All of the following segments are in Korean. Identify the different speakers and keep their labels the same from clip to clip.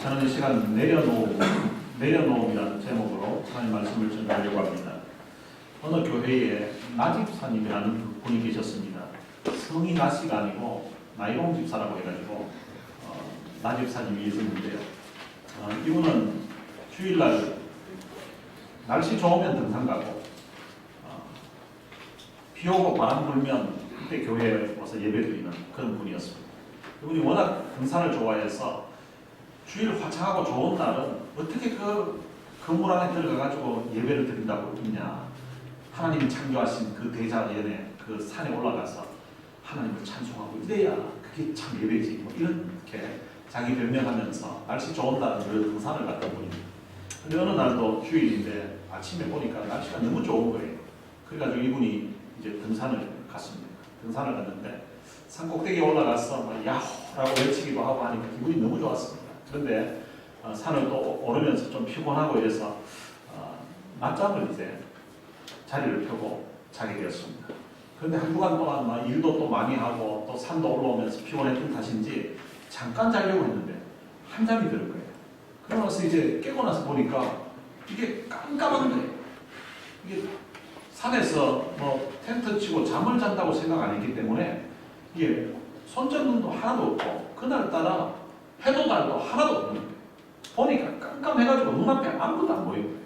Speaker 1: 저는 이 시간 내려놓음이라는 제목으로 하나님 말씀을 전하려고 합니다. 어느 교회에 나집사님이라는 분이 계셨습니다. 성이 나씨가 아니고 나이롱 집사라고 해가지고 나집사님이 있었는데요. 이분은 주일날 날씨 좋으면 등산 가고 비 오고 바람 불면 그때 교회에 와서 예배 드리는 그런 분이었습니다. 이분이 워낙 등산을 좋아해서 주일 화창하고 좋은 날은 어떻게 그 건물 안에 들어가가지고 예배를 드린다고 했냐. 하나님이 창조하신 그 대자연에 그 산에 올라가서 하나님을 찬송하고 이래야 그게 참 예배지. 뭐 이렇게 자기 변명하면서 날씨 좋은 날은 늘 등산을 갔다 보니. 근데 어느 날도 주일인데 아침에 보니까 날씨가 너무 좋은 거예요. 그래가지고 이분이 이제 등산을 갔습니다. 등산을 갔는데 산 꼭대기에 올라가서 막 야호라고 외치기도 하고 하니까 기분이 너무 좋았습니다. 그런데 산을 또 오르면서 좀 피곤하고 이래서 낮잠을 이제 자리를 펴고 자게 되었습니다. 그런데 한 주간 동안 막 일도 또 많이 하고 또 산도 올라오면서 피곤했던 탓인지 잠깐 자려고 했는데 한잠이 들 거예요. 그러고 나서 이제 깨고 나서 보니까 이게 깜깜한 거예요. 이게 산에서 뭐 텐트 치고 잠을 잔다고 생각 안 했기 때문에 이게 손전등도 하나도 없고 그날따라 해도 달도 하나도 없는 거예요. 보니까 깜깜해가지고 눈앞에 아무것도 안 보이는 거예요.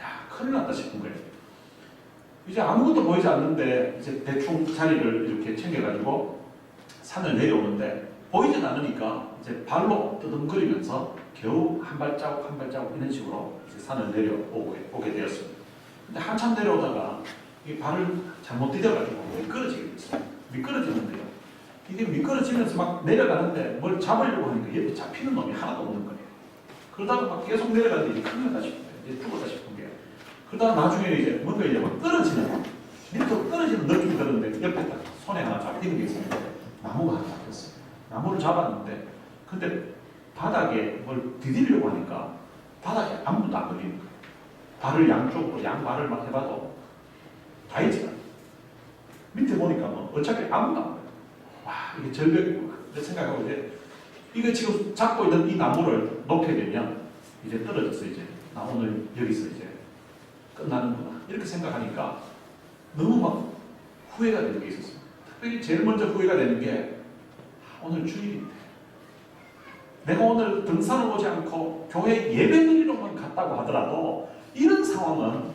Speaker 1: 야, 큰일 났다 싶은 거예요. 이제 아무것도 보이지 않는데 이제 대충 자리를 이렇게 챙겨가지고 산을 내려오는데 보이진 않으니까 이제 발로 뜨듬거리면서 겨우 한 발자국 한 발자국 이런 식으로 이제 산을 내려오게 되었습니다. 근데 한참 내려오다가 이 발을 잘못 디뎌가지고 미끄러지게 됐어요. 미끄러지는데요. 이게 미끄러지면서 막 내려가는데 뭘 잡으려고 하니까 옆에 잡히는 놈이 하나도 없는 거예요. 그러다가 막 계속 내려가는데 이제 큰일 났다 싶은 거예요. 이제 죽었다 싶은 게. 그러다가 나중에 이제 뭔가 이제 막 떨어지는, 밑으로 떨어지는 느낌이 들었는데 옆에 딱 손에 하나 잡히는 게 있었는데 나무가 하나 잡혔어요. 나무를 잡았는데 근데 바닥에 뭘 디디려고 하니까 바닥에 아무것도 안 걸리는 거예요. 발을 양쪽으로 양발을 막 해봐도 다 있지가 않아요. 밑에 보니까 뭐 어차피 아무것도 안 보여요. 와, 이게 절벽이구나. 생각하고 이제 이거 지금 잡고 있는 이 나무를 놓게 되면 이제 떨어져서 이제 나 오늘 여기서 이제 끝나는구나. 이렇게 생각하니까 너무 막 후회가 되는 게 있었어요. 특별히 제일 먼저 후회가 되는 게 오늘 주일인데 내가 오늘 등산을 오지 않고 교회 예배 드리러만 갔다고 하더라도 이런 상황은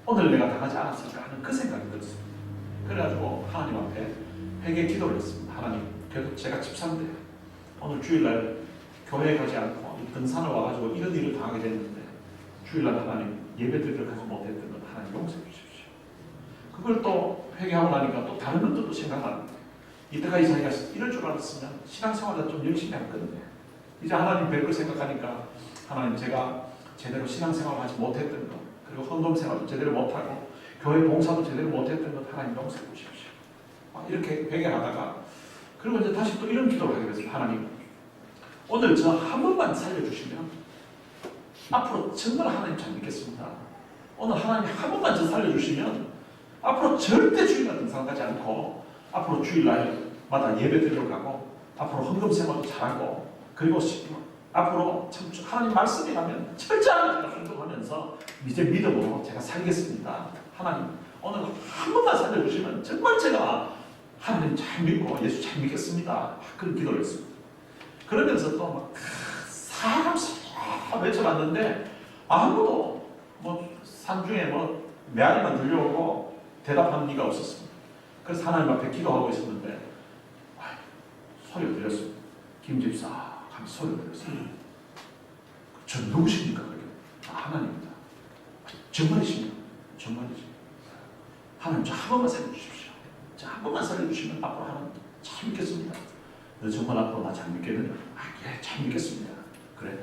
Speaker 1: 오늘 내가 당하지 않았을까 하는 그 생각이 들었습니다. 그래가지고 하나님 앞에 회개 기도를 했습니다. 하나님, 그래도 제가 집사인데 오늘 주일날 교회에 가지 않고 등산을 와가지고 이런 일을 당하게 됐는데 주일날 하나님 예배 드리러 가지 못했던 건 하나님 용서해 주십시오. 그걸 또 회개하고 나니까 또 다른 것들도 생각나는데 이때까지 자기가 이럴 줄 알았으면 신앙생활을 좀 열심히 할 건데 이제 하나님 뵐 걸 생각하니까 하나님 제가 제대로 신앙생활을 하지 못했던 것 그리고 헌금생활도 제대로 못하고 교회 봉사도 제대로 못했던 것 하나님 용서해 주십시오. 이렇게 회개하다가 그리고 이제 다시 또 이런 기도를 하게 됐어요. 하나님 오늘 저 한 번만 살려주시면 앞으로 정말 하나님 잘 믿겠습니다. 오늘 하나님 한 번만 저 살려주시면 앞으로 절대 주일날 등산 가지 않고 앞으로 주일날마다 예배 드리러 가고 앞으로 헌금생활도 잘하고 그리고 앞으로 참 하나님 말씀이라면 철저하게 제가 순종하면서 이제 믿음으로 제가 살겠습니다. 하나님 오늘 한 번만 살려주시면 정말 제가 하나님 잘 믿고 예수 잘 믿겠습니다. 그런 기도를 했습니다. 그러면서 또 막 사람씩 외쳐봤는데 아무도 뭐 산중에 뭐 메아리만 들려오고 대답하는 이가 없었습니다. 그래서 하나님 앞에 기도하고 있었는데 소리가 들렸습니다. 김집사 하면 소리가 들렸어요. 저 누구십니까? 그게 하나님입니다. 정말이십니까? 정말이죠. 하나님 저 한 번만 살려주십시오. 저 한 번만 살려주시면 앞으로 하나님 잘 믿겠습니다. 너 정말 앞으로 나 잘 믿겠느냐? 예, 잘 믿겠습니다. 그래.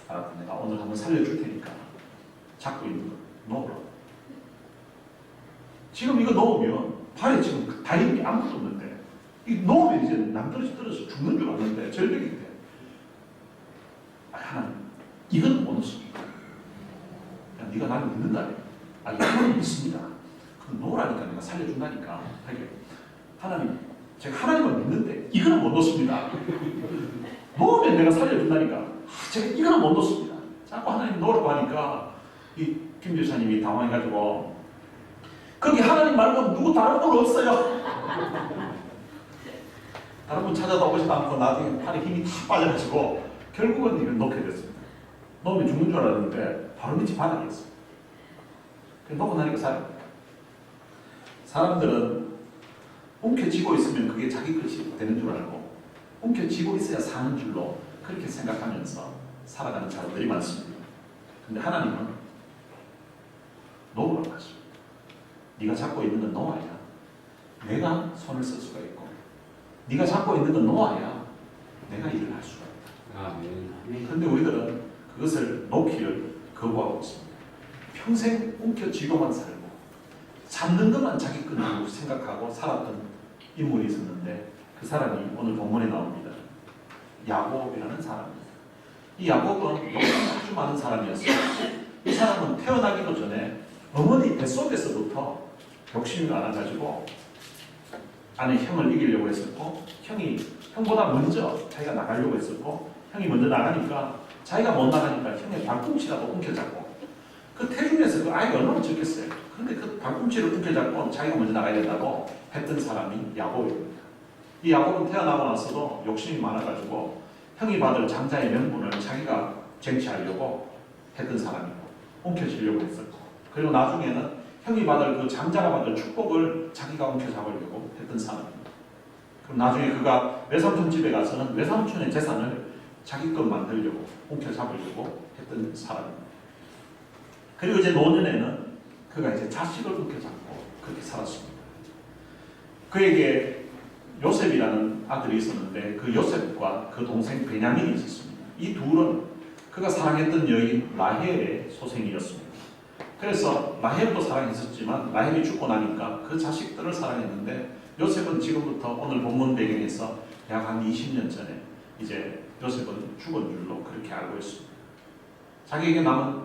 Speaker 1: 알았다. 내가 오늘 한번 살려줄 테니까 잡고 있는 거 놓으라고. 지금 이거 놓으면 발에 지금 다리는 아무것도 없는데 이 놓으면 이제 떨어져 죽는 줄 알았는데 절벽인데 하나님 이건 못 넣습니다. 야, 네가 나를 믿는다네. 이거는 믿습니다. 그럼 놓으라니까 내가 살려준다니까. 하게 하나님 제가 하나님을 믿는데 이거는 못 놓습니다. 놓으면 내가 살려준다니까. 제가 이거는 못 놓습니다. 자꾸 하나님 놓으라고 하니까 이 김 집사님이 당황해가지고 거기 하나님 말고 누구 다른 분 없어요. 다른 분 찾아다보지도 않고 나중에 팔에 힘이 다 빠져가지고 결국은 이걸 놓게 됐습니다. 놓으면 죽는 줄 알았는데 바로 밑이 바닥이었어요. 놓고 나니까 사람들은 움켜쥐고 있으면 그게 자기 것이 되는 줄 알고 움켜쥐고 있어야 사는 줄로 그렇게 생각하면서 살아가는 사람들이 많습니다. 근데 하나님은 놓으라고 하십니다. 네가 잡고 있는 건 놓아야 내가 손을 쓸 수가 있고 네가 잡고 있는 건 놓아야 내가 일을 할 수가 있다. 그런데 우리들은 그것을 놓기를 거부하고 있습니다. 평생 움켜쥐고만 살고 잡는 것만 자기 것으로 생각하고 살았던 인물이 있었는데 그 사람이 오늘 본문에 나옵니다. 야곱이라는 사람입니다. 이 야곱은 욕심이 아주 많은 사람이었어요. 이 사람은 태어나기도 전에 어머니 뱃속에서부터 욕심이 많아가지고 아내 형을 이기려고 했었고 형보다 먼저 자기가 나가려고 했었고 형이 먼저 나가니까 자기가 못 나가니까 형의 발꿈치라도 움켜잡고 그 태중에서 그 아이가 얼마나 적겠어요. 그런데 그 발꿈치를 움켜잡고 자기가 먼저 나가야 된다고 했던 사람이 야곱입니다. 이 야곱은 태어나고 나서도 욕심이 많아가지고 형이 받을 장자의 명분을 자기가 쟁취하려고 했던 사람이고 움켜쥐려고 했었고 그리고 나중에는 형이 받을 그 장자가 받을 축복을 자기가 움켜잡으려고 했던 사람입니다. 그럼 나중에 그가 외삼촌 집에 가서는 외삼촌의 재산을 자기 것 만들려고 움켜잡으려고 했던 사람입니다. 그리고 이제 노년에는 그가 이제 자식을 움켜잡고 그렇게 살았습니다. 그에게 요셉이라는 아들이 있었는데 그 요셉과 그 동생 베냐민이 있었습니다. 이 둘은 그가 사랑했던 여인 라헬의 소생이었습니다. 그래서 라헬도 사랑했었지만 라헬이 죽고 나니까 그 자식들을 사랑했는데 요셉은 지금부터 오늘 본문 배경에서 약 한 20년 전에 이제 요셉은 죽은 줄로 그렇게 알고 있습니다. 자기에게 남은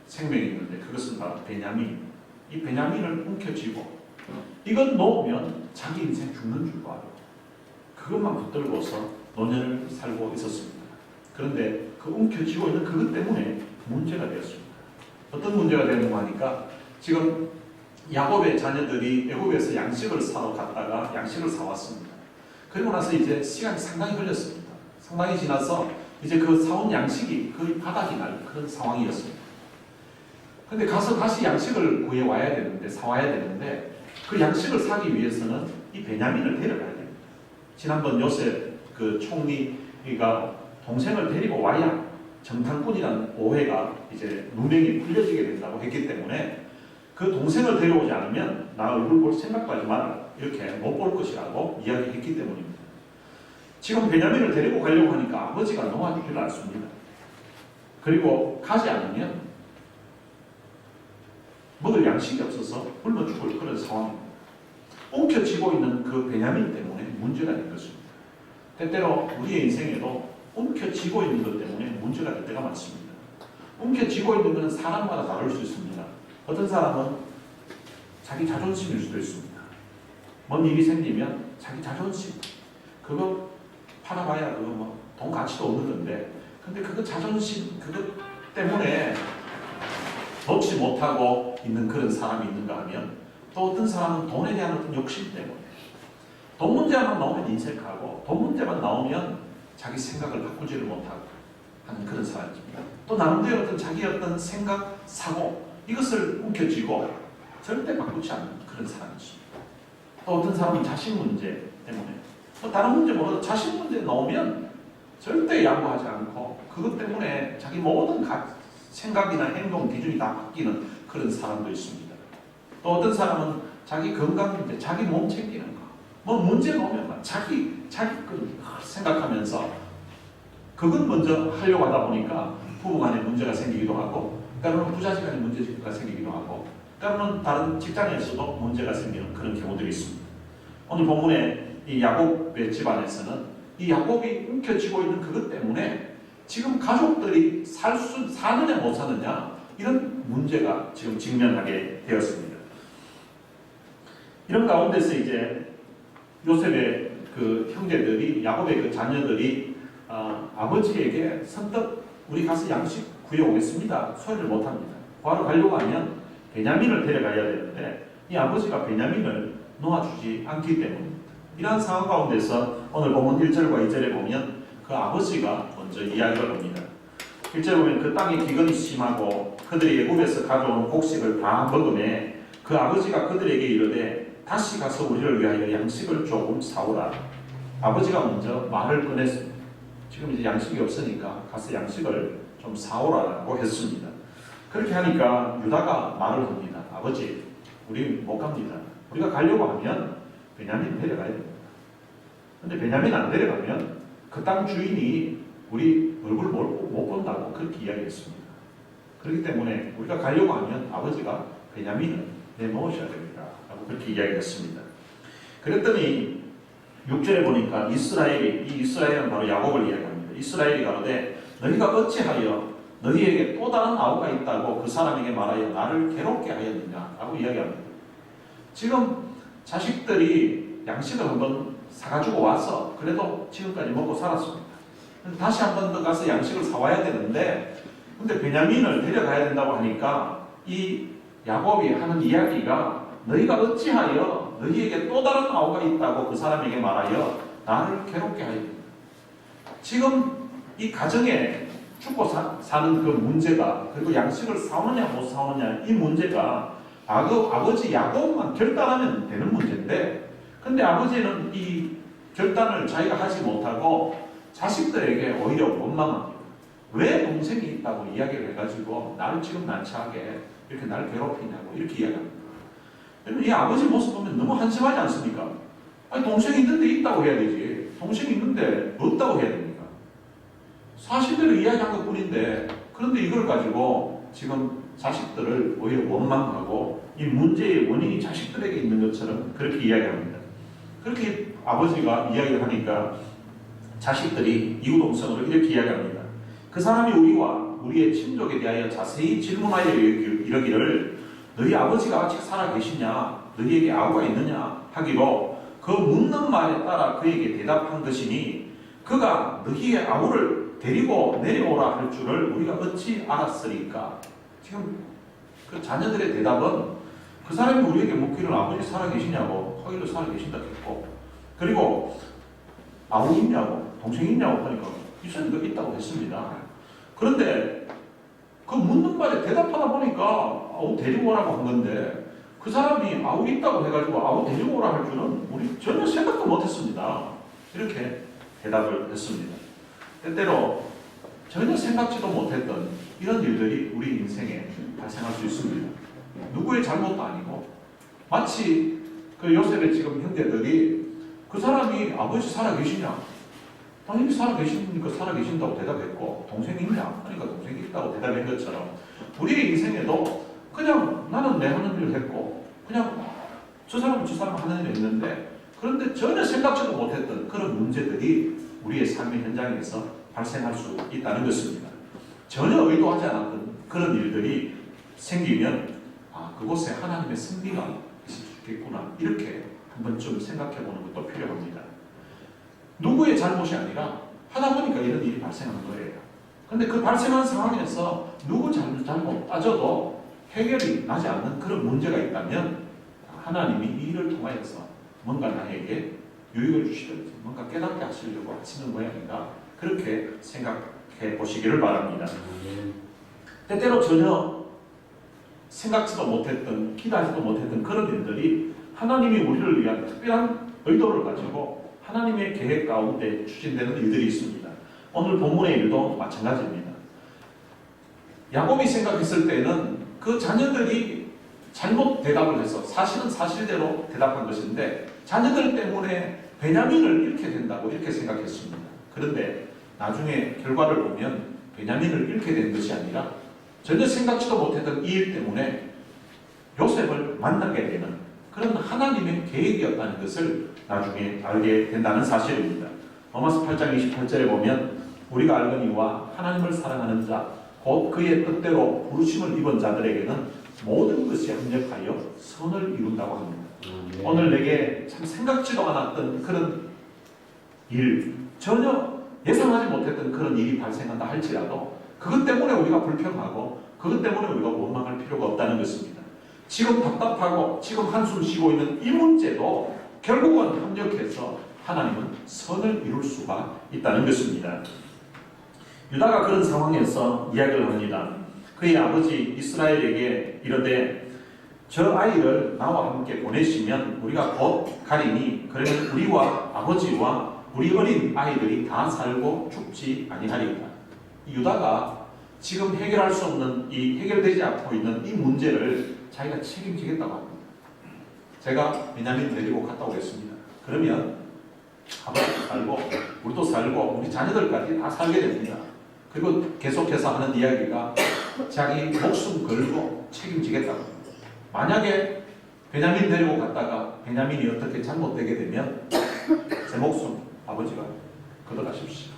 Speaker 1: 생명이 있는데 그것은 바로 베냐민. 이 베냐민을 움켜쥐고 이건 놓으면 자기 인생 죽는 줄로 알고 그것만 붙들고서 노년을 살고 있었습니다. 그런데 그 움켜쥐고 있는 그것 때문에 문제가 되었습니다. 어떤 문제가 되는가 하니까 지금 야곱의 자녀들이 애굽에서 양식을 사러 갔다가 양식을 사왔습니다. 그리고 나서 이제 시간이 상당히 걸렸습니다. 상당히 지나서 이제 그 사온 양식이 거의 바닥이 날 그런 상황이었습니다. 근데 가서 다시 양식을 구해와야 되는데 사와야 되는데 그 양식을 사기 위해서는 이 베냐민을 데려가야 됩니다. 지난번 요셉 그 총리가 동생을 데리고 와야 정탐꾼이라는 오해가 이제 누명이 풀려지게 된다고 했기 때문에 그 동생을 데려오지 않으면 나 얼굴 볼 생각도 하지 마라 이렇게 못 볼 것이라고 이야기했기 때문입니다. 지금 베냐민을 데리고 가려고 하니까 아버지가 놓아주지를 않습니다. 그리고 가지 않으면 먹을 양식이 없어서 굶어 죽을 그런 상황입니다. 움켜쥐고 있는 그 베냐민 때문에 문제가 된 것입니다. 때때로 우리의 인생에도 움켜쥐고 있는 것 때문에 문제가 될 때가 많습니다. 움켜쥐고 있는 것은 사람마다 다를 수 있습니다. 어떤 사람은 자기 자존심일 수도 있습니다. 뭔 일이 생기면 자기 자존심 그거 팔아봐야 그거 뭐 돈 가치도 없는 건데 근데 그거 자존심 그것 때문에 놓지 못하고 있는 그런 사람이 있는가 하면 또 어떤 사람은 돈에 대한 어떤 욕심 때문에 돈 문제만 나오면 인색하고 돈 문제만 나오면 자기 생각을 바꾸지를 못하고 하는 그런 사람입니다. 또 나름대로 어떤 자기 어떤 생각, 사고 이것을 움켜쥐고 절대 바꾸지 않는 그런 사람이십니다. 또 어떤 사람은 자식 문제 때문에 또 다른 문제 모두 자식 문제 나오면 절대 양보하지 않고 그것 때문에 자기 모든 생각이나 행동 기준이 다 바뀌는 그런 사람도 있습니다. 또 어떤 사람은 자기 건강 문제, 자기 몸 챙기는 거, 뭐 문제 나오면 자기 생각하면서 그것 먼저 하려고 하다 보니까 부부간에 문제가 생기기도 하고, 때로는 부자지간에 문제가 생기기도 하고, 때로는 다른 직장에서도 문제가 생기는 그런 경우들이 있습니다. 오늘 본문에 이 야곱의 집안에서는 이 야곱이 움켜쥐고 있는 그것 때문에 지금 가족들이 사느냐 못 사느냐 이런 문제가 지금 직면하게 되었습니다. 이런 가운데서 이제 요셉의 그 형제들이 야곱의 그 자녀들이 아버지에게 선뜻 우리 가서 양식 구해오겠습니다. 소리를 못합니다. 구하러 가려고 하면 베냐민을 데려가야 되는데 이 아버지가 베냐민을 놓아주지 않기 때문입니다. 이러한 상황 가운데서 오늘 본문 1절과 2절에 보면 그 아버지가 먼저 이야기를 합니다. 1절에 보면 그 땅에 기근이 심하고 그들이 애굽에서 가져온 곡식을 다 먹음에 그 아버지가 그들에게 이르되 다시 가서 우리를 위하여 양식을 조금 사오라. 아버지가 먼저 말을 꺼냈습니다. 지금 이제 양식이 없으니까 가서 양식을 좀 사오라고 했습니다. 그렇게 하니까 유다가 말을 합니다. 아버지, 우리 못 갑니다. 우리가 가려고 하면 베냐민 데려가야 됩니다. 근데 베냐민 안 데려가면 그 땅 주인이 우리 얼굴 못 본다고 그렇게 이야기했습니다. 그렇기 때문에 우리가 가려고 하면 아버지가 베냐민을 내놓으셔야 됩니다. 라고 그렇게 이야기했습니다. 그랬더니 6절에 보니까 이스라엘은 바로 야곱을 이야기합니다. 이스라엘이 가로되 너희가 어찌하여 너희에게 또 다른 아우가 있다고 그 사람에게 말하여 나를 괴롭게 하였느냐 라고 이야기합니다. 지금 자식들이 양식을 한번 사가지고 와서 그래도 지금까지 먹고 살았습니다. 다시 한번 더 가서 양식을 사와야 되는데 근데 베냐민을 데려가야 된다고 하니까 이 야곱이 하는 이야기가 너희가 어찌하여 너희에게 또 다른 아우가 있다고 그 사람에게 말하여 나를 괴롭게 하였느냐. 지금 이 가정에 죽고 사는 그 문제가 그리고 양식을 사오느냐 못 사오느냐 이 문제가 아버지 야곱만 결단하면 되는 문제인데 근데 아버지는 이 결단을 자기가 하지 못하고 자식들에게 오히려 원망합니다. 왜 동생이 있다고 이야기를 해가지고 나를 지금 난처하게 이렇게 나를 괴롭히냐고 이렇게 이야기합니다. 이 아버지 모습 보면 너무 한심하지 않습니까? 아니 동생이 있는데 있다고 해야 되지. 동생이 있는데 없다고 해야 됩니까? 사실대로 이야기한 것 뿐인데 그런데 이걸 가지고 지금 자식들을 오히려 원망하고 이 문제의 원인이 자식들에게 있는 것처럼 그렇게 이야기합니다. 그렇게 아버지가 이야기를 하니까 자식들이 이구동성으로 이렇게 이야기합니다. 그 사람이 우리와 우리의 친족에 대하여 자세히 질문하여 이러기를 너희 아버지가 아직 살아 계시냐 너희에게 아우가 있느냐 하기로 그 묻는 말에 따라 그에게 대답한 것이니 그가 너희의 아우를 데리고 내려오라 할 줄을 우리가 어찌 알았으리까. 지금 그 자녀들의 대답은 그 사람이 우리에게 묻기를 아버지 살아 계시냐고 하기로 살아 계신다 했고 그리고 아우 있냐고 동생 있냐고 하니까 있으니까 있다고 했습니다. 그런데 그 묻는 말에 대답하다 보니까 아우 데리고 오라고 한 건데 그 사람이 아우 있다고 해가지고 아우 데리고 오라 할 줄은 우리 전혀 생각도 못했습니다. 이렇게 대답을 했습니다. 때때로 전혀 생각지도 못했던 이런 일들이 우리 인생에 발생할 수 있습니다. 누구의 잘못도 아니고 마치 그 요셉의 지금 형제들이 그 사람이 아버지 살아 계시냐? 당연히 살아 계시니까 살아 계신다고 대답했고 동생이 있냐? 하니까 동생이 있다고 대답한 것처럼 우리의 인생에도 그냥 나는 내 하는 일을 했고 그냥 저 사람은 저 사람 하는 일을 했는데 그런데 전혀 생각지도 못했던 그런 문제들이 우리의 삶의 현장에서 발생할 수 있다는 것입니다. 전혀 의도하지 않았던 그런 일들이 생기면 그곳에 하나님의 섭리가 있을 수 있겠구나 이렇게 한 번쯤 생각해 보는 것도 필요합니다. 누구의 잘못이 아니라 하다 보니까 이런 일이 발생하는 거예요. 그런데 그 발생한 상황에서 누구 잘못 따져도 해결이 나지 않는 그런 문제가 있다면 하나님이 이 일을 통하여서 뭔가 나에게 유익을 주시든지 뭔가 깨닫게 하시려고 하시는 모양인가 그렇게 생각해 보시기를 바랍니다. 때때로 전혀 생각지도 못했던 기대하지도 못했던 그런 일들이 하나님이 우리를 위한 특별한 의도를 가지고 하나님의 계획 가운데 추진되는 일들이 있습니다. 오늘 본문의 일도 마찬가지입니다. 야곱이 생각했을 때는 그 자녀들이 잘못 대답을 해서 사실은 사실대로 대답한 것인데 자녀들 때문에 베냐민을 잃게 된다고 이렇게 생각했습니다. 그런데 나중에 결과를 보면 베냐민을 잃게 된 것이 아니라 전혀 생각지도 못했던 이 일 때문에 요셉을 만나게 되는 그런 하나님의 계획이었다는 것을 나중에 알게 된다는 사실입니다. 로마서 8장 28절에 보면 우리가 알거니와 하나님을 사랑하는 자 곧 그의 뜻대로 부르심을 입은 자들에게는 모든 것이 합력하여 선을 이룬다고 합니다. 오늘 내게 참 생각지도 않았던 그런 일 전혀 예상하지 못했던 그런 일이 발생한다 할지라도 그것 때문에 우리가 불평하고 그것 때문에 우리가 원망할 필요가 없다는 것입니다. 지금 답답하고 지금 한숨 쉬고 있는 이 문제도 결국은 협력해서 하나님은 선을 이룰 수가 있다는 것입니다. 유다가 그런 상황에서 이야기를 합니다. 그의 아버지 이스라엘에게 이르되 저 아이를 나와 함께 보내시면 우리가 곧 가리니 그러면 우리와 아버지와 우리 어린 아이들이 다 살고 죽지 아니하리이다. 유다가 지금 해결할 수 없는 이 해결되지 않고 있는 이 문제를 자기가 책임지겠다고 합니다. 제가 베냐민 데리고 갔다 오겠습니다. 그러면 아버지도 살고 우리도 살고 우리 자녀들까지 다 살게 됩니다. 그리고 계속해서 하는 이야기가 자기 목숨 걸고 책임지겠다고 합니다. 만약에 베냐민 데리고 갔다가 베냐민이 어떻게 잘못되게 되면 제 목숨 아버지가 걷어가십시오.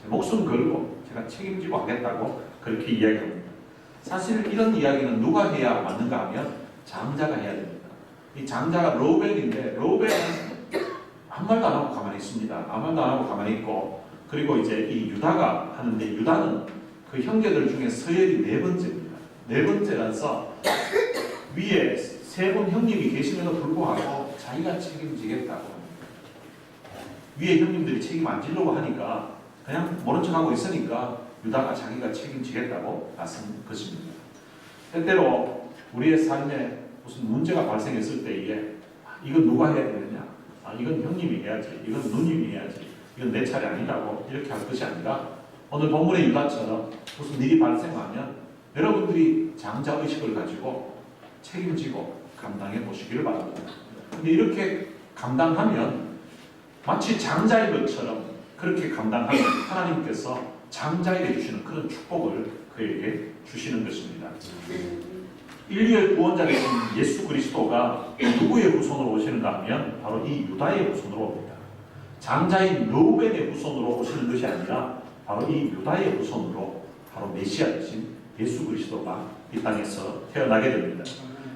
Speaker 1: 제 목숨 걸고 제가 책임지고 하겠다고 그렇게 이야기합니다. 사실 이런 이야기는 누가 해야 맞는가 하면 장자가 해야 됩니다. 이 장자가 로벨인데 로벨은 아무 말도 안 하고 가만히 있습니다. 아무 말도 안 하고 가만히 있고 그리고 이제 이 유다가 하는데 유다는 그 형제들 중에 서열이 네 번째입니다. 네 번째라서 위에 세 분 형님이 계심에도 불구하고 자기가 책임지겠다고 합니다. 위에 형님들이 책임 안 지려고 하니까 그냥 모른 척하고 있으니까 유다가 자기가 책임지겠다고 나선 것입니다. 때때로 우리의 삶에 무슨 문제가 발생했을 때에 이건 누가 해야 되느냐? 이건 형님이 해야지. 이건 누님이 해야지. 이건 내 차례 아니라고 이렇게 할 것이 아니라 오늘 본문의 유다처럼 무슨 일이 발생하면 여러분들이 장자의식을 가지고 책임지고 감당해 보시기를 바랍니다. 근데 이렇게 감당하면 마치 장자인 것처럼 그렇게 감당하면 하나님께서 장자에게 주시는 그런 축복을 그에게 주시는 것입니다. 인류의 구원자 되신 예수 그리스도가 누구의 후손으로 오시는가 하면 바로 이 유다의 후손으로 옵니다. 장자인 르우벤의 후손으로 오시는 것이 아니라 바로 이 유다의 후손으로 바로 메시아 되신 예수 그리스도가 이 땅에서 태어나게 됩니다.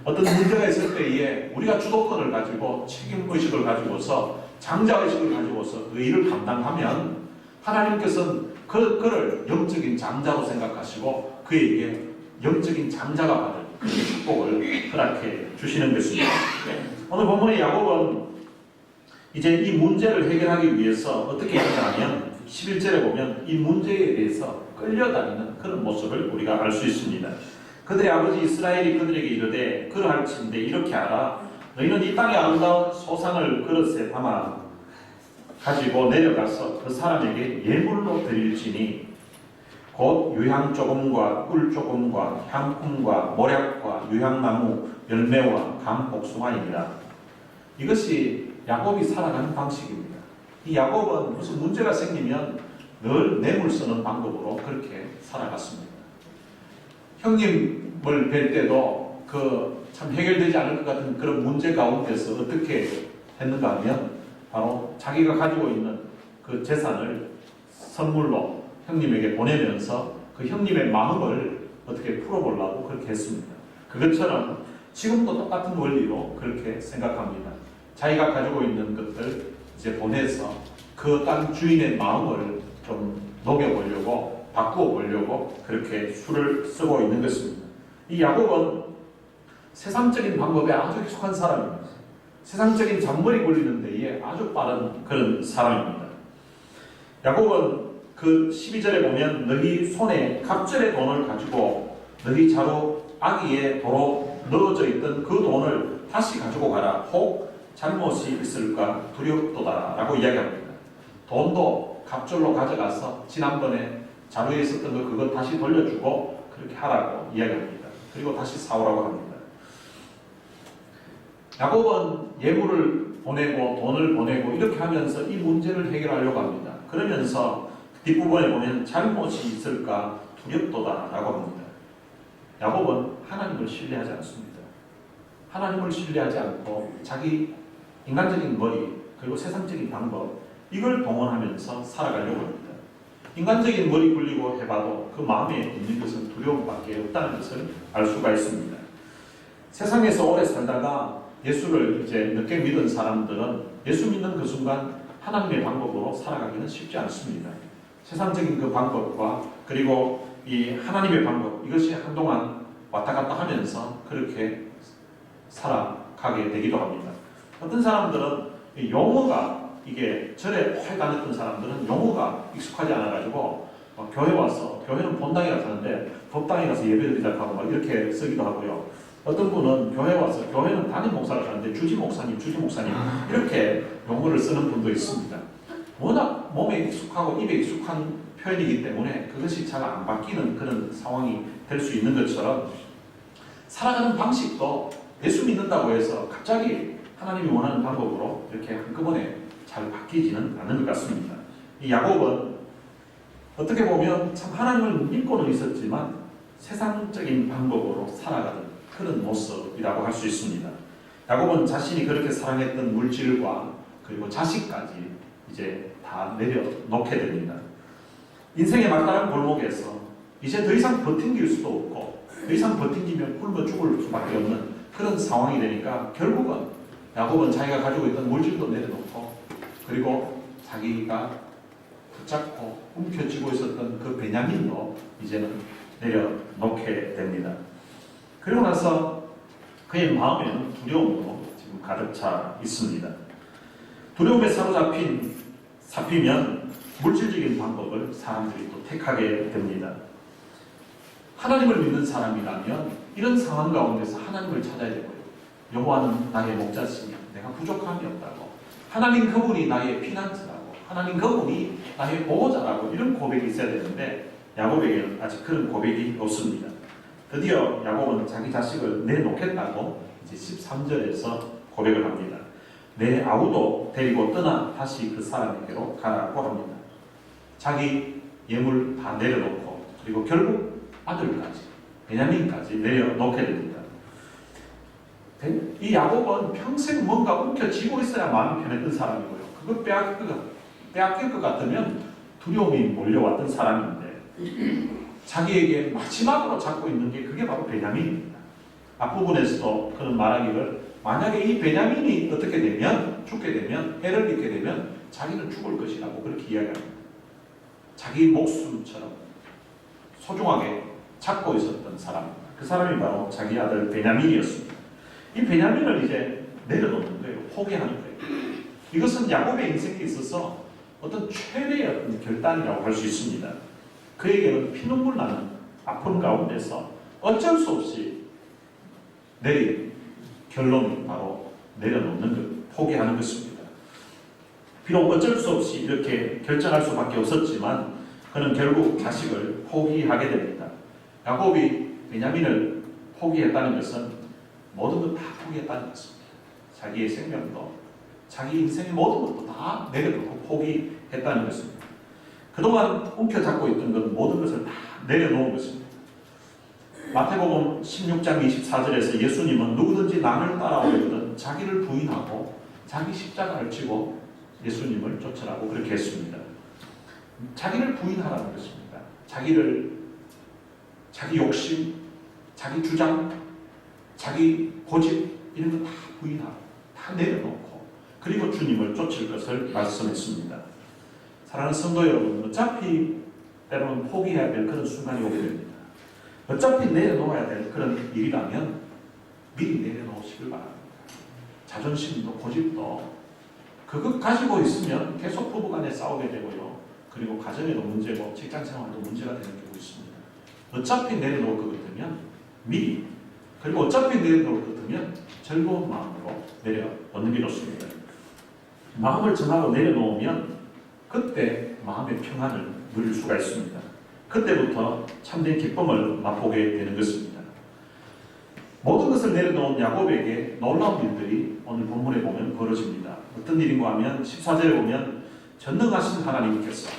Speaker 1: 어떤 문제가 있을 때에 우리가 주도권을 가지고 책임의식을 가지고서 장자의식을 가지고서 그 일을 감당하면 하나님께서는 그를 영적인 장자로 생각하시고 그에게 영적인 장자가 받을 그 축복을 허락해 주시는 것입니다. 오늘 본문의 야곱은 이제 이 문제를 해결하기 위해서 어떻게 하냐면 11절에 보면 이 문제에 대해서 끌려다니는 그런 모습을 우리가 알 수 있습니다. 그들의 아버지 이스라엘이 그들에게 이르되 그러할진대 이렇게 하라. 너희는 이 땅의 아름다운 소상을 그릇에 담아 가지고 내려가서 그 사람에게 예물로 드릴지니 곧 유향 조금과 꿀 조금과 향품과 모략과 유향나무 열매와 감 복숭아입니다. 이것이 야곱이 살아가는 방식입니다. 이 야곱은 무슨 문제가 생기면 늘 뇌물 쓰는 방법으로 그렇게 살아갔습니다. 형님을 뵐 때도 참 해결되지 않을 것 같은 그런 문제 가운데서 어떻게 했는가 하면 바로 자기가 가지고 있는 그 재산을 선물로 형님에게 보내면서 그 형님의 마음을 어떻게 풀어보려고 그렇게 했습니다. 그것처럼 지금도 똑같은 원리로 그렇게 생각합니다. 자기가 가지고 있는 것들 이제 보내서 그 땅 주인의 마음을 좀 녹여보려고 바꾸어 보려고 그렇게 수를 쓰고 있는 것입니다. 이 야곱은 세상적인 방법에 아주 익숙한 사람입니다. 세상적인 잔머리 굴리는 데에 아주 빠른 그런 사람입니다. 야곱은 그 12절에 보면 너희 손에 갑절의 돈을 가지고 너희 자루 아기에 도로 넣어져 있던 그 돈을 다시 가지고 가라. 혹 잘못이 있을까 두렵도다 라고 이야기합니다. 돈도 갑절로 가져가서 지난번에 자루에 있었던 거 그거 다시 돌려주고 그렇게 하라고 이야기합니다. 그리고 다시 사오라고 합니다. 야곱은 예물을 보내고 돈을 보내고 이렇게 하면서 이 문제를 해결하려고 합니다. 그러면서 뒷부분에 보면 잘못이 있을까 두렵도다 라고 합니다. 야곱은 하나님을 신뢰하지 않습니다. 하나님을 신뢰하지 않고 자기 인간적인 머리 그리고 세상적인 방법 이걸 동원하면서 살아가려고 합니다. 인간적인 머리 굴리고 해봐도 그 마음에 있는 것은 두려움밖에 없다는 것을 알 수가 있습니다. 세상에서 오래 살다가 예수를 이제 늦게 믿은 사람들은 예수 믿는 그 순간 하나님의 방법으로 살아가기는 쉽지 않습니다. 세상적인 그 방법과 그리고 이 하나님의 방법, 이것이 한동안 왔다 갔다 하면서 그렇게 살아가게 되기도 합니다. 어떤 사람들은 용어가, 이게 절에 오래 다녔던 사람들은 용어가 익숙하지 않아가지고 교회 와서, 교회는 본당이라 하는데 법당에 가서 예배드리자 하고 막 이렇게 쓰기도 하고요. 어떤 분은 교회 와서, 교회는 담임 목사를 하는데 주지 목사님 이렇게 용어를 쓰는 분도 있습니다. 워낙 몸에 익숙하고 입에 익숙한 표현이기 때문에 그것이 잘 안 바뀌는 그런 상황이 될 수 있는 것처럼, 살아가는 방식도 예수 믿는다고 해서 갑자기 하나님이 원하는 방법으로 이렇게 한꺼번에 잘 바뀌지는 않은 것 같습니다. 이 야곱은 어떻게 보면 참 하나님을 믿고는 있었지만 세상적인 방법으로 살아가는 그런 모습이라고 할 수 있습니다. 야곱은 자신이 그렇게 사랑했던 물질과 그리고 자식까지 이제 다 내려놓게 됩니다. 인생의 막다른 골목에서 이제 더 이상 버팅길 수도 없고, 더 이상 버팅기면 굶어 죽을 수밖에 없는 그런 상황이 되니까 결국은 야곱은 자기가 가지고 있던 물질도 내려놓고, 그리고 자기가 붙잡고 움켜쥐고 있었던 그 베냐민도 이제는 내려놓게 됩니다. 그리고 나서 그의 마음에는 두려움으로 지금 가득 차 있습니다. 두려움에 잡히면 물질적인 방법을 사람들이 또 택하게 됩니다. 하나님을 믿는 사람이라면 이런 상황 가운데서 하나님을 찾아야 되고요. 여호와는 나의 목자시며 내가 부족함이 없다고, 하나님 그분이 나의 피난처라고, 하나님 그분이 나의 보호자라고, 이런 고백이 있어야 되는데 야곱에게는 아직 그런 고백이 없습니다. 드디어 야곱은 자기 자식을 내놓겠다고 이제 13절에서 고백을 합니다. 내 아우도 데리고 떠나 다시 그 사람에게로 가라고 합니다. 자기 예물 다 내려놓고, 그리고 결국 아들까지, 베냐민까지 내려놓게 됩니다. 이 야곱은 평생 뭔가 움켜쥐고 있어야 마음이 편했던 사람이고요. 그걸 빼앗길 것 같으면 두려움이 몰려왔던 사람인데, 자기에게 마지막으로 잡고 있는 게 그게 바로 베냐민입니다. 앞부분에서도 그런 말하기를, 만약에 이 베냐민이 어떻게 되면, 죽게 되면, 해를 입게 되면 자기는 죽을 것이라고 그렇게 이야기합니다. 자기 목숨처럼 소중하게 잡고 있었던 사람, 그 사람이 바로 자기 아들 베냐민이었습니다. 이 베냐민을 이제 내려놓는 거예요. 포기하는 거예요. 이것은 야곱의 인생에 있어서 어떤 최대의 어떤 결단이라고 할 수 있습니다. 그에게는 피눈물 나는 아픔 가운데서 어쩔 수 없이 내린 결론이 바로 내려놓는 것, 포기하는 것입니다. 비록 어쩔 수 없이 이렇게 결정할 수밖에 없었지만 그는 결국 자식을 포기하게 됩니다. 야곱이 베냐민을 포기했다는 것은 모든 것 다 포기했다는 것입니다. 자기의 생명도, 자기 인생의 모든 것도 다 내려놓고 포기했다는 것입니다. 그동안 움켜잡고 있던 것, 모든 것을 다 내려놓은 것입니다. 마태복음 16장 24절에서 예수님은 누구든지 나를 따라오려거든 자기를 부인하고 자기 십자가를 지고 예수님을 쫓으라고 그렇게 했습니다. 자기를 부인하라는 것입니다. 자기 욕심, 자기 주장, 자기 고집, 이런 거 다 부인하고 다 내려놓고, 그리고 주님을 쫓을 것을 말씀했습니다. 사랑하는 성도 여러분, 어차피 때로는 포기해야 될 그런 순간이 오게 됩니다. 어차피 내려놓아야 될 그런 일이라면 미리 내려놓으시길 바랍니다. 자존심도 고집도 그것 가지고 있으면 계속 부부간에 싸우게 되고요. 그리고 가정에도 문제고 직장생활도 문제가 되는 경우 있습니다. 어차피 내려놓을 것 같으면 미리, 그리고 어차피 내려놓을 것 같으면 즐거운 마음으로 내려놓는 게 좋습니다. 마음을 정하고 내려놓으면 그때 마음의 평안을 누릴 수가 있습니다. 그때부터 참된 기쁨을 맛보게 되는 것입니다. 모든 것을 내려놓은 야곱에게 놀라운 일들이 오늘 본문에 보면 벌어집니다. 어떤 일인가 하면 14절에 보면 전능하신 하나님께서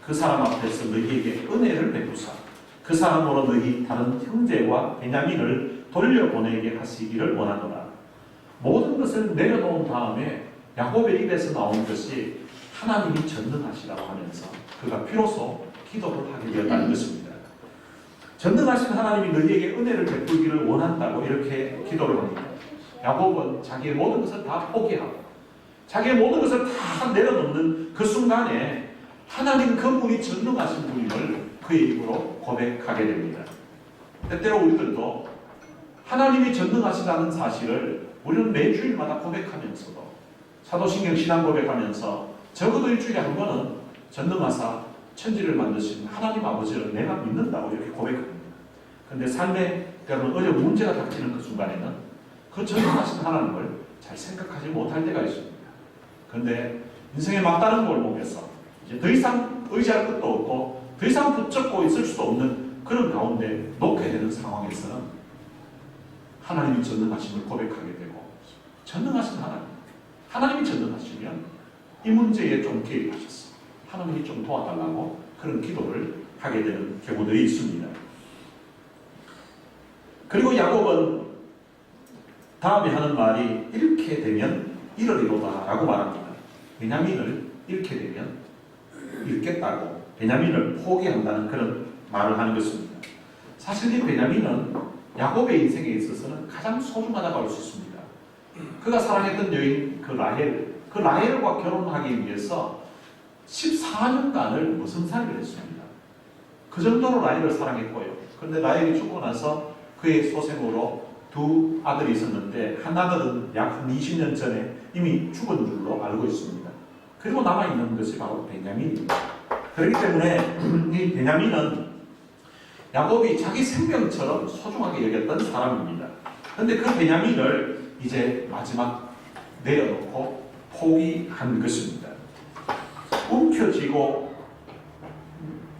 Speaker 1: 그 사람 앞에서 너희에게 은혜를 베푸사 그 사람으로 너희 다른 형제와 베냐민을 돌려보내게 하시기를 원하노라. 모든 것을 내려놓은 다음에 야곱의 입에서 나온 것이 하나님이 전능하시라고 하면서 그가 비로소 기도를 하게 되었다는 것입니다. 전능하신 하나님이 너희에게 은혜를 베풀기를 원한다고 이렇게 기도를 합니다. 야곱은 자기의 모든 것을 다 포기하고 자기의 모든 것을 다 내려놓는 그 순간에 하나님 그분이 전능하신 분임을 그의 입으로 고백하게 됩니다. 때때로 우리들도 하나님이 전능하시다는 사실을 우리는 매주일마다 고백하면서도 사도신경 신앙 고백하면서 적어도 일주일에 한 번은 전능하사 천지를 만드신 하나님 아버지를 내가 믿는다고 이렇게 고백합니다. 그런데 삶에 때로는 어려운 문제가 닥치는 그 순간에는 그 전능하신 하나님을 잘 생각하지 못할 때가 있습니다. 그런데 인생의 막다른 골목에서 이제 더 이상 의지할 것도 없고 더 이상 붙잡고 있을 수도 없는 그런 가운데 놓게 되는 상황에서는 하나님이 전능하심을 고백하게 되고, 전능하신 하나님이 전능하시면 이 문제에 좀 개입하셨어, 하나님이 좀 도와달라고 그런 기도를 하게 되는 경우들이 있습니다. 그리고 야곱은 다음에 하는 말이 잃게 되면 잃으리로다 라고 말합니다. 베냐민을 잃게 되면 잃겠다고 베냐민을 포기한다는 그런 말을 하는 것입니다. 사실 이 베냐민은 야곱의 인생에 있어서는 가장 소중하다고 할 수 있습니다. 그가 사랑했던 여인 그 라헬과 결혼하기 위해서 14년간을 무성살이를 했습니다. 그 정도로 라헬을 사랑했고요. 그런데 라헬이 죽고 나서 그의 소생으로 두 아들이 있었는데 한 아들은 약 20년 전에 이미 죽은 줄로 알고 있습니다. 그리고 남아있는 것이 바로 베냐민입니다. 그렇기 때문에 이 베냐민은 야곱이 자기 생명처럼 소중하게 여겼던 사람입니다. 그런데 그 베냐민을 이제 마지막 내려놓고 포기한 것입니다. 움켜쥐고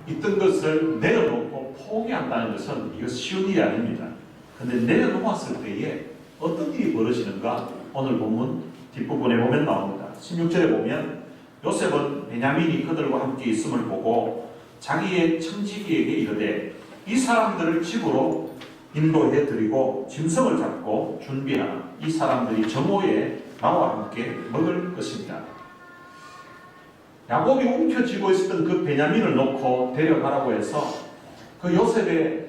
Speaker 1: 있던 것을 내려놓고 포기한다는 것은 이거 쉬운 일이 아닙니다. 그런데 내려놓았을 때에 어떤 일이 벌어지는가 오늘 본문 뒷부분에 보면 나옵니다. 16절에 보면 요셉은 베냐민이 그들과 함께 있음을 보고 자기의 청지기에게 이르되 이 사람들을 집으로 인도해 드리고 짐승을 잡고 준비하라. 이 사람들이 정오에 나와 함께 먹을 것입니다. 야곱이 움켜쥐고 있었던 그 베냐민을 놓고 데려가라고 해서 그 요셉의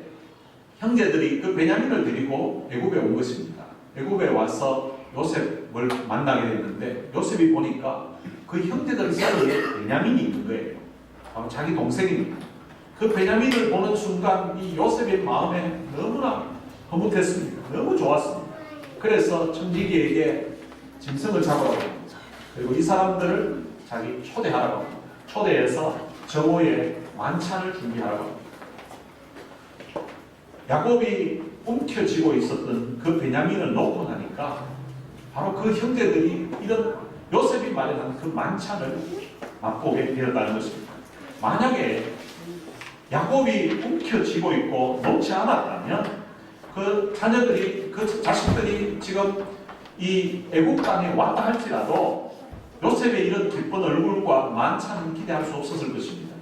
Speaker 1: 형제들이 그 베냐민을 데리고 애굽에 온 것입니다. 애굽에 와서 요셉을 만나게 됐는데 요셉이 보니까 그 형제들 사이에 베냐민이 있는 거예요. 바로 자기 동생입니다. 그 베냐민을 보는 순간 이 요셉의 마음에 너무나 흐뭇했습니다. 너무 좋았습니다. 그래서 청지기에게 짐승을 잡으라고 합니다. 그리고 이 사람들을 자기 초대하라고 합니다. 초대해서 정오에 만찬을 준비하라고 합니다. 야곱이 움켜쥐고 있었던 그 베냐민을 놓고 나니까 바로 그 형제들이 이런 요셉이 마련한 그 만찬을 맛보게 되었다는 것입니다. 만약에 야곱이 움켜쥐고 있고 놓지 않았다면 그 자녀들이, 그 자식들이 지금 이 애국 땅에 왔다 할지라도 요셉의 이런 기쁜 얼굴과 만찬은 기대할 수 없었을 것입니다.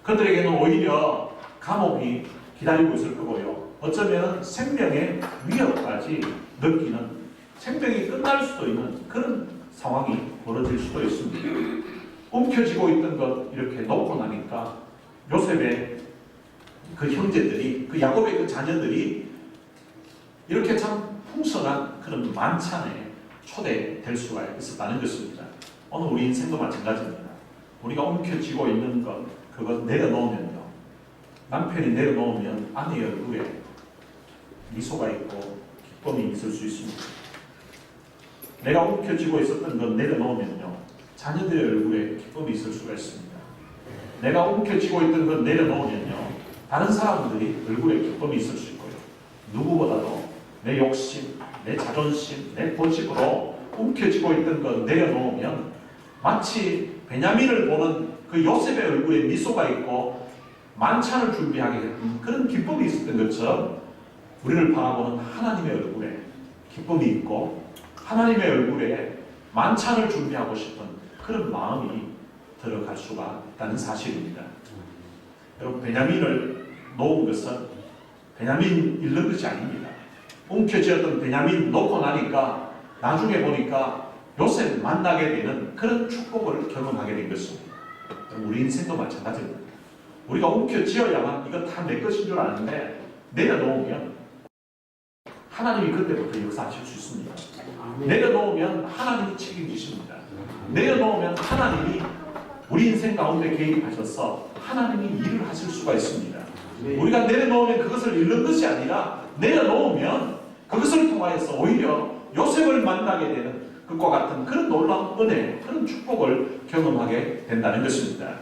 Speaker 1: 그들에게는 오히려 감옥이 기다리고 있을 거고요. 어쩌면 생명의 위협까지 느끼는, 생명이 끝날 수도 있는 그런 상황이 벌어질 수도 있습니다. 움켜쥐고 있던 것 이렇게 놓고 나니까 요셉의 그 형제들이, 그 야곱의 그 자녀들이 이렇게 참 풍성한 그런 만찬에 초대될 수가 있었다는 것입니다. 오늘 우리 인생도 마찬가지입니다. 우리가 움켜쥐고 있는 것, 그것 내려놓으면요, 남편이 내려놓으면 아내의 얼굴에 미소가 있고 기쁨이 있을 수 있습니다. 내가 움켜쥐고 있었던 것 내려놓으면요, 자녀들의 얼굴에 기쁨이 있을 수가 있습니다. 내가 움켜쥐고 있던 것 내려놓으면요, 다른 사람들이 얼굴에 기쁨이 있을 수 있고요. 누구보다도 내 욕심, 내 자존심, 내 고집으로 움켜쥐고 있던 것 내려놓으면 마치 베냐민을 보는 그 요셉의 얼굴에 미소가 있고 만찬을 준비하게 된 그런 기쁨이 있었던 것처럼 우리를 바라보는 하나님의 얼굴에 기쁨이 있고 하나님의 얼굴에 만찬을 준비하고 싶은 그런 마음이 들어갈 수가 있다는 사실입니다. 여러분, 베냐민을 놓은 것은 베냐민 잃는 것이 아닙니다. 움켜쥐었던 베냐민 놓고 나니까 나중에 보니까 요셉 만나게 되는 그런 축복을 경험하게 된 것입니다. 우리 인생도 마찬가지입니다. 우리가 움켜쥐어야만 이건 다 내 것인 줄 아는데 내려놓으면 하나님이 그때부터 역사하실 수 있습니다. 내려놓으면 하나님이 책임지십니다. 내려놓으면 하나님이 우리 인생 가운데 개입하셔서 하나님이 일을 하실 수가 있습니다. 우리가 내려놓으면 그것을 잃는 것이 아니라 내려놓으면 그것을 통하여서 오히려 요셉을 만나게 되는 것과 같은 그런 놀라운 은혜, 그런 축복을 경험하게 된다는 것입니다.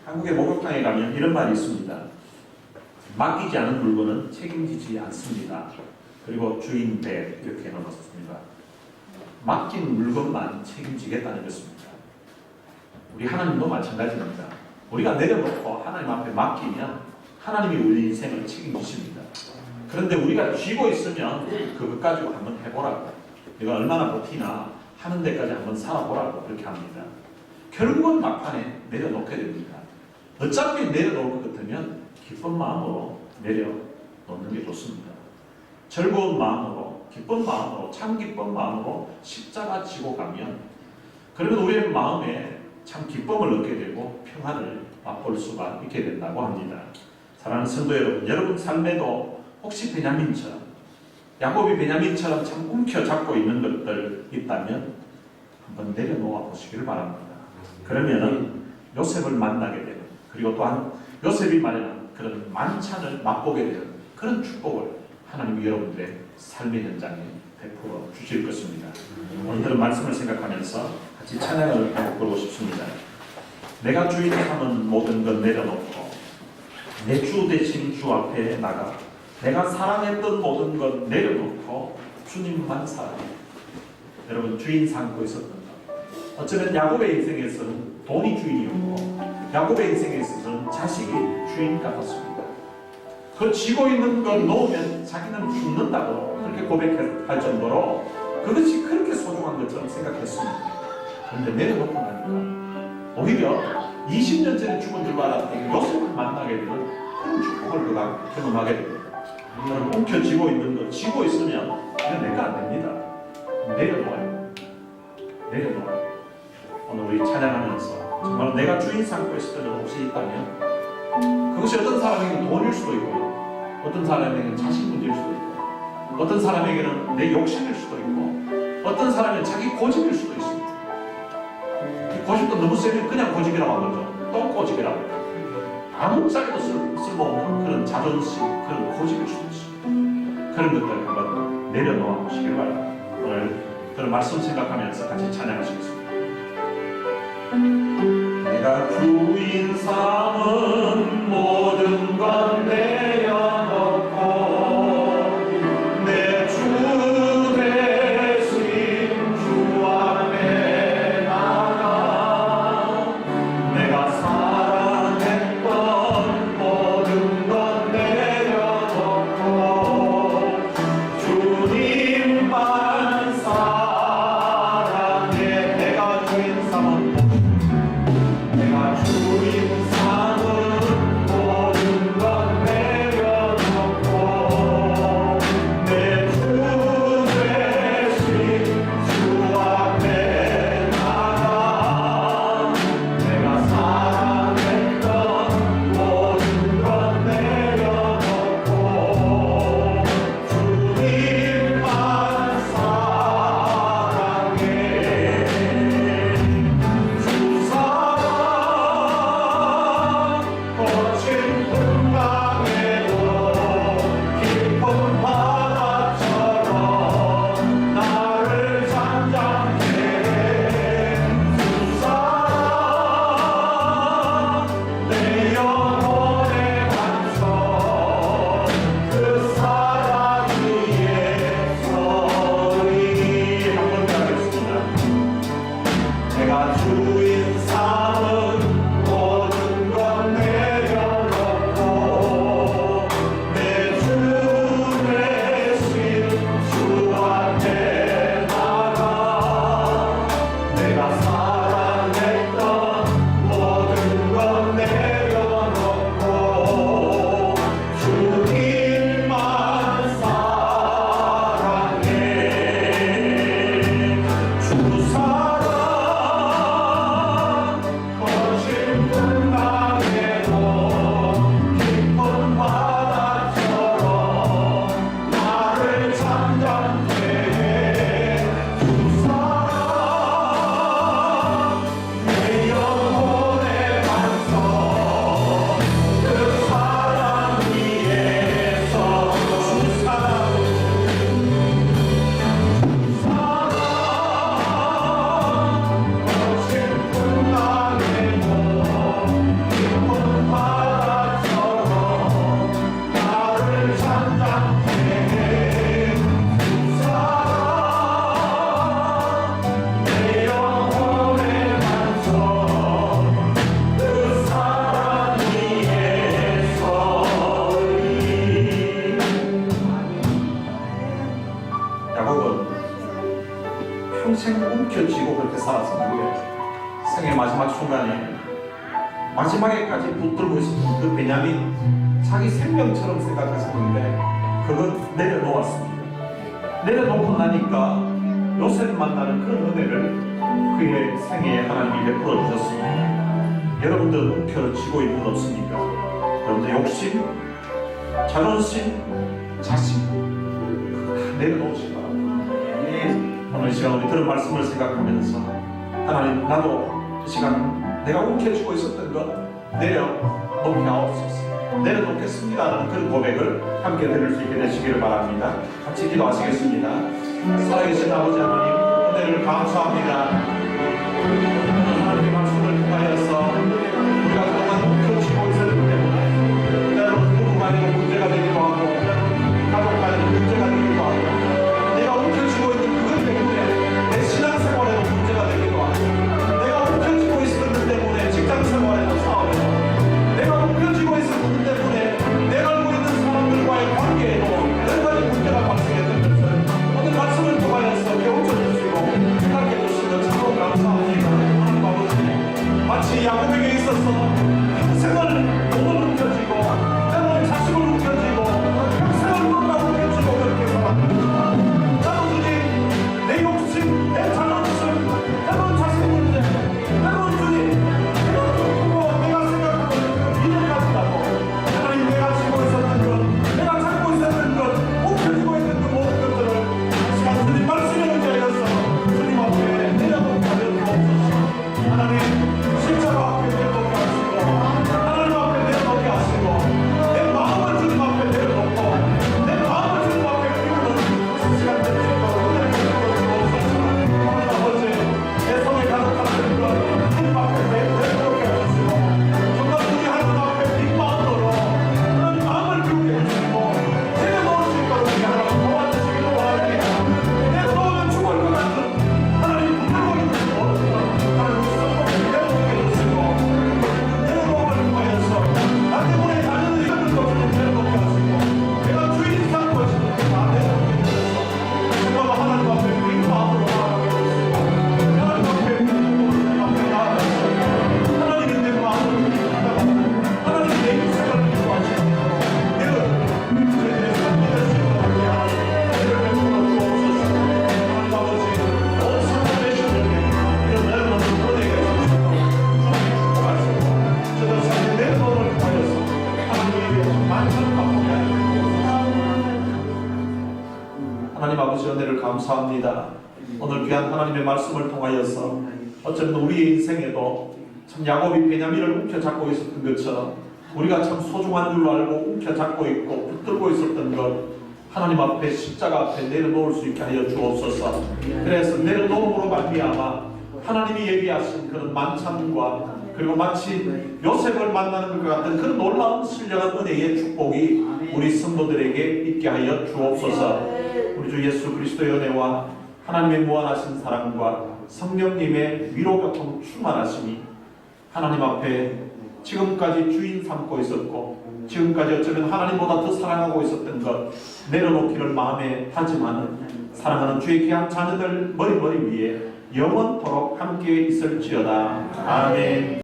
Speaker 1: 한국의 목욕탕에 가면 이런 말이 있습니다. 맡기지 않은 물건은 책임지지 않습니다. 그리고 주인 배 이렇게 해놓았습니다. 맡긴 물건만 책임지겠다는 것입니다. 우리 하나님도 마찬가지입니다. 우리가 내려놓고 하나님 앞에 맡기면 하나님이 우리 인생을 책임지십니다. 그런데 우리가 쥐고 있으면 그것 가지고 한번 해보라고, 내가 얼마나 버티나 하는 데까지 한번 살아보라고 그렇게 합니다. 결국은 막판에 내려놓게 됩니다. 어차피 내려놓을 것 같으면 기쁜 마음으로 내려놓는 게 좋습니다. 즐거운 마음으로, 기쁜 마음으로, 참 기쁜 마음으로 십자가 지고 가면, 그러면 우리의 마음에 참 기쁨을 얻게 되고 평안을 맛볼 수가 있게 된다고 합니다. 사랑하는 성도 여러분, 여러분 삶에도 혹시 베냐민처럼, 야곱이 베냐민처럼 참 움켜잡고 있는 것들 있다면 한번 내려놓아 보시기를 바랍니다. 그러면은 요셉을 만나게 되는, 그리고 또한 요셉이 마련한 그런 만찬을 맛보게 되는 그런 축복을 하나님이 여러분들의 삶의 현장에 베풀어 주실 것입니다. 오늘은 말씀을 생각하면서 같이 찬양을 부르고 싶습니다. 내가 주인 삼은 모든 것 내려놓고 내 주 대신 주 앞에 나가 내가 사랑했던 모든 것 내려놓고 주님만 사랑해. 여러분, 주인 삼고 있었던 것, 어쩌면 야곱의 인생에서는 돈이 주인이었고 야곱의 인생에 있어서는 자식이 주인 같았습니다. 그 쥐고 있는 걸 놓으면 자기는 죽는다고 그렇게 고백할 정도로 그것이 그렇게 소중한 것처럼 생각했습니다. 그런데 내려놓고 나니까 오히려 20년 전에 죽은 줄 알았던 요셉을 만나게 되는 그런 축복을 그가 경험하게 됩니다. 여러분, 움켜쥐고 있는 거, 쥐고 있으면 이건 내가 안 됩니다. 내려놓아요. 내려놓아요. 오늘 우리 찬양하면서 정말 내가 주인 삼고 있을 때도 혹시 있다면, 그것이 어떤 사람에게는 돈일 수도 있고요, 어떤 사람에게는 자식 문제일 수도 있고, 어떤 사람에게는 내 욕심일 수도 있고, 어떤 사람은 자기 고집일 수도 있습니다. 이 고집도 너무 세면 그냥 고집이라고 한 거죠. 똥고집이라고. 아무짝에도 쓸모없는 그런 자존심, 그런 고집일 수도 있습니다. 그런 것들을 한번 내려놓아 보시길 바랍니다. 오늘 그런 말씀 생각하면서 같이 찬양하시겠습니다. 내가 주인 삼은 모든 것 내려놓고 내 주 대신 주 앞에 나가 내가 사랑했던 모든 것 내려놓고 주님만 사랑해. 내가 주인 삼은 평생 움켜쥐고 그렇게 살았었는데 생의 마지막 순간에 마지막에까지 붙들고 있었던 그 베냐민, 자기 생명처럼 생각했었는데 그건 내려놓았습니다. 내려놓고 나니까 요셉 만나는 그런 은혜를 그의 생애에 하나님이 베풀어 주셨습니다. 여러분들 움켜쥐고 있는 것 없습니까? 여러분들 욕심, 자존심, 자신 다 내려놓으시기 바랍니다. 오늘 이 시간 우리 들은 말씀을 생각하면서 하나님, 나도 이 시간 내가 움켜쥐고 있었던 것 내려놓게 하옵소서. 내려놓겠습니다라는 그런 고백을 함께 들을 수 있게 되시기를 바랍니다. 같이 기도하시겠습니다. 살아계신 아버지 하나님, 은혜를 감사합니다. 하나님의 말씀을 통하여서 우리가 그동안 움켜쥐고 있었기 때문에 때로는 부부 간의 문제가 되기도 하고 때로는 가족 간의 문제가 되기도 하고 내가 움켜쥐고 있는 그것 때문에 내 신앙생활에도 문제가 되기도 하고 내가 움켜쥐고 있었던 것 때문에 직장생활에도 싸우고 내가 움켜쥐고 있었던 것 때문에 내가 알고 있는 사람들과의 관계에도 여러 가지 문제가 발생했던 것을 오늘 말씀을 통하여서 깨우쳐주시고 생각해 주신 것 참으로 감사합니다. 하나님 아버지, 마치 야곱에게 있어서 평생을 몸을 움켜쥐고 때로는 자식을 움켜쥐고 평생을 뭔가 움켜쥐고 그렇게 살았습니다. 나도 주님, 내 욕심, 내 자존심, 때로는 자식 문제, 때로는 주님 내가 생각하고 있는 미래까지라고 하나님, 내가 지고 있었던 것, 내가 잡고 있었던 것, 움켜쥐고 있는 그 모든 것들을 시간 주님 말씀에 의지하여서 주님 앞에 내려놓게 하여 주옵소서. 하나님, 십자가 앞에 내려놓게 하시고 하나님 앞에 내려놓게 하시고 내 마음을 주님 앞에 내려놓고 내 마음을 주님 앞에 비우는 시간 될 수 있도록 은혜를 베풀어 주옵소서. 하나님 아버지, 내 손에 가득한 것 주님 앞에 내려놓게 하시고 정말 우리 하나님 앞에 빈 마음으로 하나님 마음을 비우게 해주시고 내려놓을 수 있도록 우리 하나님 도와주시기를 원합니다. 내려놓으면 죽을 것 같은 하나님 붙들고 있는 모든 것 하나님 내려놓게 해주시고 내려놓음을 통하여서 나 때문에 자녀들이 이런 것을 내려놓게 하시고 내가 주인 삼고 있는 다 내려놓게 해주셔서 정말 하나님 앞에 빈 마음으로 나아가게 해주시고 하나님 앞에 빈 마음으로 앞에 나아가서 하나님이 내 마음을 믿다가 하나님 내 인생을 인도하시는 내가 저희들의 삶이 될 수 있도록 우리 하나님 은혜를 베풀어 주옵소서. 하나님 아버지, 온 성도의 신에게 이런 내려놓는 은혜가 있을 수 있도록 주님 축복하시고 저들 삶의 내려놓음을 통하여서 하나님에게 만찬을 맛보게 하여 주옵소서. 하나님 아버지, 은혜를 감사합니다. 오늘 귀한 하나님의 말씀을 통하여서 어쩌면 우리의 인생에도 참 야곱이 베냐민을 움켜잡고 있었던 것처럼 우리가 참 소중한 줄로 알고 움켜잡고 있고 붙들고 있었던 것 하나님 앞에 십자가 앞에 내려놓을 수 있게 하여 주옵소서. 그래서 내려놓음으로 말미암아 하나님이 얘기하신 그런 만찬과 그리고 마치 요셉을 만나는 것 같은 그런 놀라운 신령한 은혜의 축복이 우리 성도들에게 있게 하여 주옵소서. 우리 주 예수 그리스도의 은혜와 하나님의 무한하신 사랑과 성령님의 위로교통 충만하심이 하나님 앞에 지금까지 주인 삼고 있었고 지금까지 어쩌면 하나님보다 더 사랑하고 있었던 것 내려놓기를 마음에 다짐하는 사랑하는 주의 귀한 자녀들 머리 위에 영원토록 함께 있을지어다. 아멘.